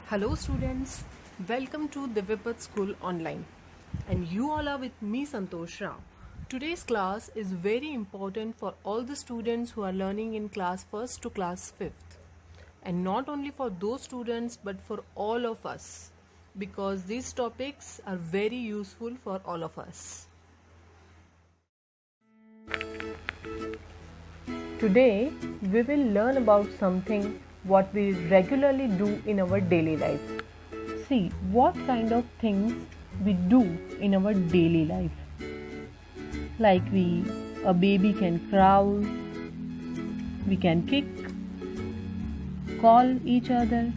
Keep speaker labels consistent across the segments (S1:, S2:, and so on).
S1: Hello students, welcome to Divyapat School Online and you all are with me Santosh Rao. Today's class is very important for all the students who are learning in class 1st to class 5th, and not only for those students but for all of us, because these topics are very useful for all of us. Today we will learn about something what we regularly do in our daily life. See what kind of things we do in our daily life. Like a baby can crawl, we can kick, call each other,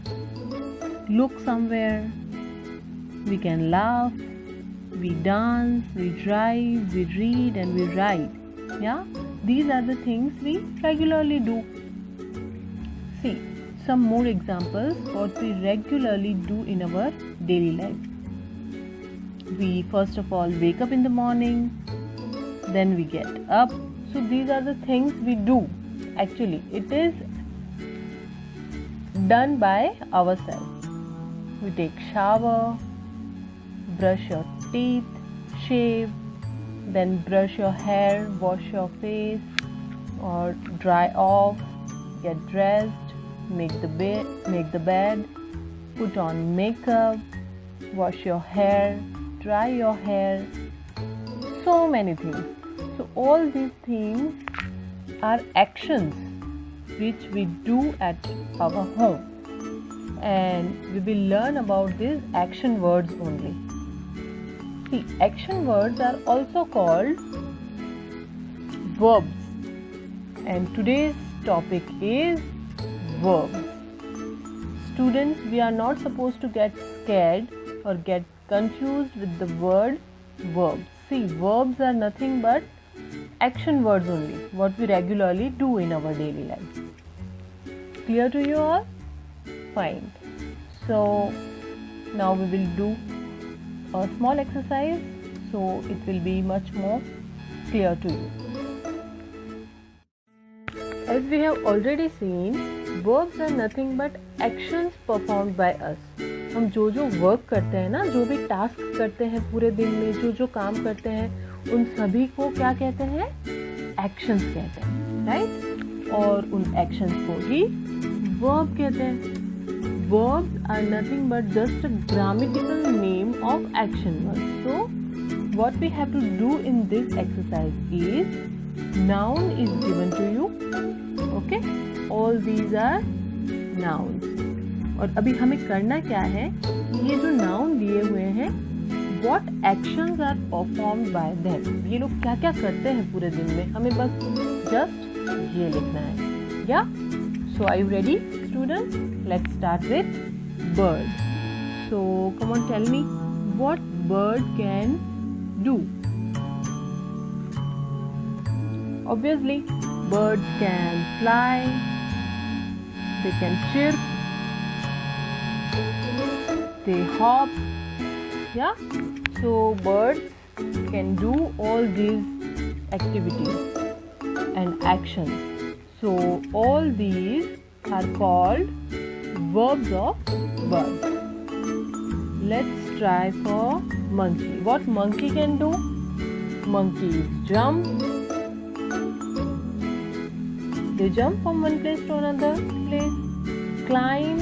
S1: look somewhere, we can laugh, we dance, we drive, we read and we write. Yeah, these are the things we regularly do. See some more examples what we regularly do in our daily life. We first of all wake up in the morning, then we get up. So these are the things we do. Actually, it is done by ourselves. We take shower, brush your teeth, shave, then brush your hair, wash your face or dry off, get dressed, make the bed, put on makeup, wash your hair, dry your hair, so many things. So all these things are actions which we do at our home, and we will learn about these action words only. See, action words are also called verbs, and today's topic is verbs. Students, we are not supposed to get scared or get confused with the word verbs. See, verbs are nothing but action words only, what we regularly do in our daily life. Clear to you all? Fine. So now we will do a small exercise, so it will be much more clear to you. As we have already seen, verbs are nothing but actions performed by us. हम जो work करते हैं ना, जो भी task करते हैं पूरे दिन में, जो काम करते हैं, उन सभी को क्या कहते हैं? एक्शंस कहते हैं, राइट? और उन एक्शंस को ही वर्ब कहते हैं. Verbs are nothing but just a grammatical name of action words. So what we have to do in this exercise is, noun is given to you. Okay, all these are nouns. और अभी हमें करना क्या है, ये जो noun दिए हुए हैं, what actions are performed by them, ये लोग क्या क्या करते हैं पूरे दिन में, हमें बस just ये लिखना है. Yeah? So are you ready, students? Let's start with bird. So come on, tell me what bird can do. Obviously, birds can fly, they can chirp, they hop. Yeah? So birds can do all these activities and actions. So all these are called verbs of birds. Let's try for monkey. What monkey can do? Monkeys jump. They jump from one place to another place. Climb.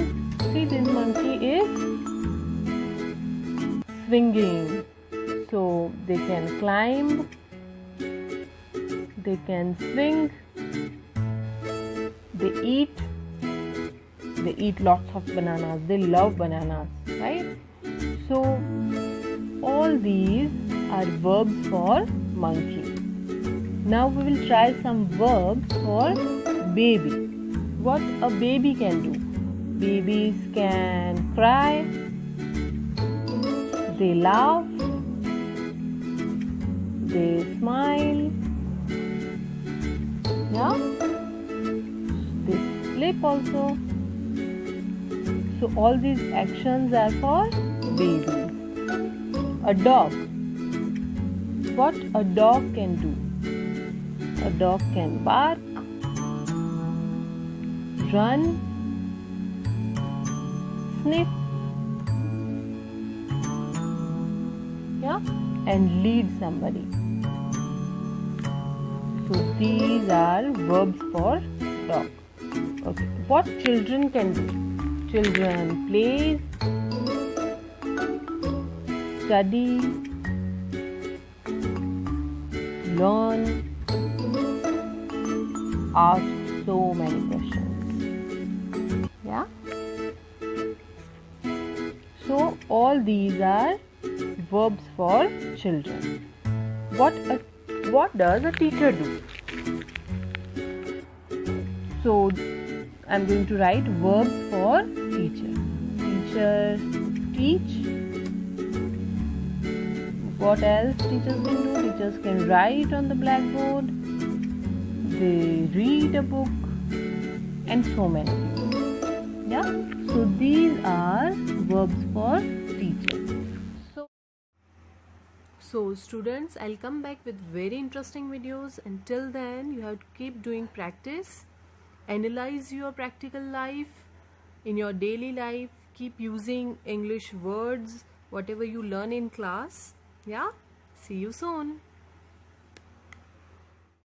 S1: See, this monkey is swinging. So they can climb. They can swing. They eat lots of bananas. They love bananas, right? So all these are verbs for monkey. Now we will try some verbs for baby. What a baby can do? Babies can cry, they laugh, they smile, yeah, they sleep also. So all these actions are for babies. A dog. What a dog can do? A dog can bark, run, sniff, and lead somebody. So these are verbs for dog. Okay, what children can do? Children play, study, learn, ask so many questions. Yeah. So all these are verbs for children. What does a teacher do? So I'm going to write verbs for teacher. Teacher teach. What else teachers can do? Teachers can write on the blackboard. They read a book and so many things. Yeah. So these are verbs for teacher. So students, I'll come back with very interesting videos. Until then, you have to keep doing practice. Analyze your practical life in your daily life. Keep using English words, whatever you learn in class. Yeah. See you soon.